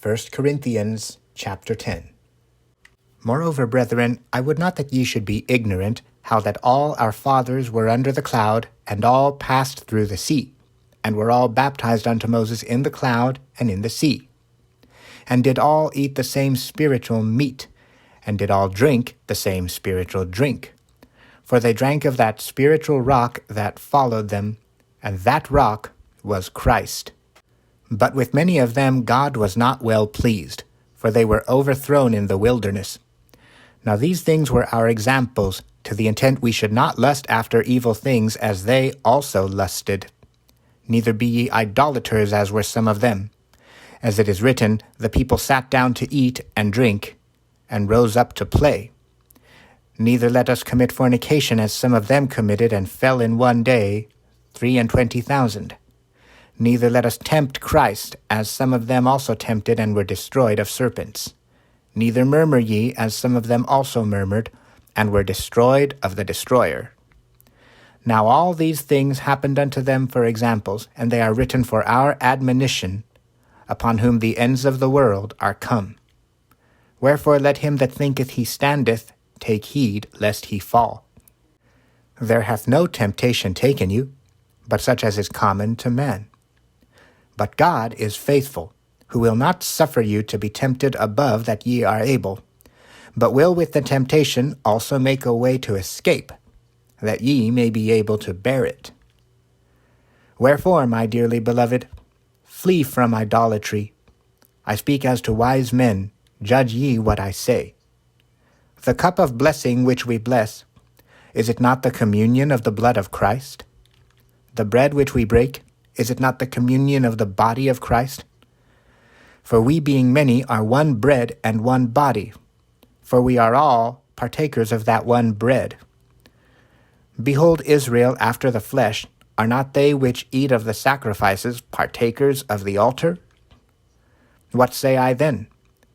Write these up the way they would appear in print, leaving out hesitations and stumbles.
1 Corinthians chapter 10. Moreover, brethren, I would not that ye should be ignorant, how that all our fathers were under the cloud, and all passed through the sea, and were all baptized unto Moses in the cloud and in the sea, and did all eat the same spiritual meat, and did all drink the same spiritual drink. For they drank of that spiritual rock that followed them, and that rock was Christ. But with many of them God was not well pleased, for they were overthrown in the wilderness. Now these things were our examples, to the intent we should not lust after evil things as they also lusted. Neither be ye idolaters as were some of them. As it is written, the people sat down to eat and drink, and rose up to play. Neither let us commit fornication as some of them committed, and fell in one day 23,000. Neither let us tempt Christ, as some of them also tempted and were destroyed of serpents. Neither murmur ye, as some of them also murmured, and were destroyed of the destroyer. Now all these things happened unto them for examples, and they are written for our admonition, upon whom the ends of the world are come. Wherefore let him that thinketh he standeth take heed lest he fall. There hath no temptation taken you, but such as is common to man. But God is faithful, who will not suffer you to be tempted above that ye are able, but will with the temptation also make a way to escape, that ye may be able to bear it. Wherefore, my dearly beloved, flee from idolatry. I speak as to wise men, judge ye what I say. The cup of blessing which we bless, is it not the communion of the blood of Christ? The bread which we break, is it not the communion of the body of Christ? For we being many are one bread and one body, for we are all partakers of that one bread. Behold, Israel after the flesh, are not they which eat of the sacrifices partakers of the altar? What say I then?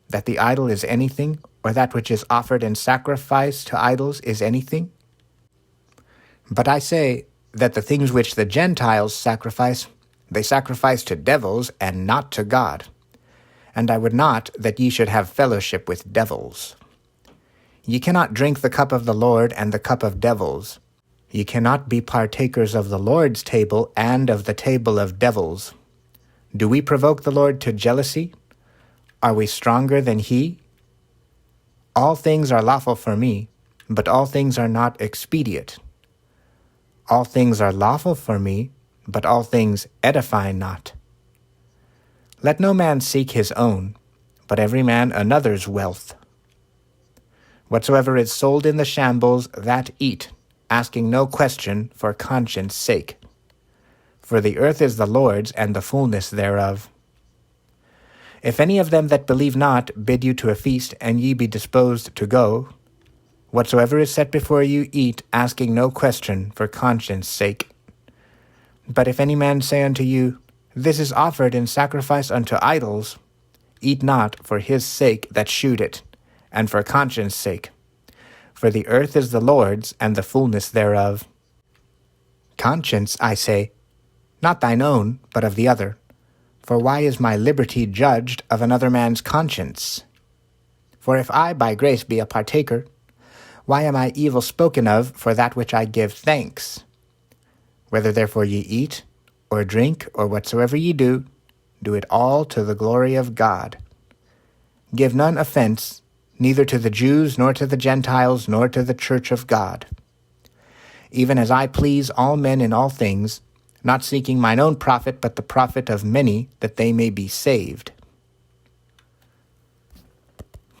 That the idol is anything, or that which is offered in sacrifice to idols is anything? But I say, that the things which the Gentiles sacrifice, they sacrifice to devils and not to God. And I would not that ye should have fellowship with devils. Ye cannot drink the cup of the Lord and the cup of devils. Ye cannot be partakers of the Lord's table and of the table of devils. Do we provoke the Lord to jealousy? Are we stronger than he? All things are lawful for me, but all things are not expedient. All things are lawful for me, but all things edify not. Let no man seek his own, but every man another's wealth. Whatsoever is sold in the shambles, that eat, asking no question for conscience' sake. For the earth is the Lord's, and the fullness thereof. If any of them that believe not bid you to a feast, and ye be disposed to go, whatsoever is set before you eat, asking no question for conscience' sake. But if any man say unto you, This is offered in sacrifice unto idols, eat not for his sake that shewed it, and for conscience' sake. For the earth is the Lord's, and the fullness thereof. Conscience, I say, not thine own, but of the other. For why is my liberty judged of another man's conscience? For if I by grace be a partaker, why am I evil spoken of for that which I give thanks? Whether therefore ye eat, or drink, or whatsoever ye do, do it all to the glory of God. Give none offense, neither to the Jews, nor to the Gentiles, nor to the church of God. Even as I please all men in all things, not seeking mine own profit, but the profit of many, that they may be saved.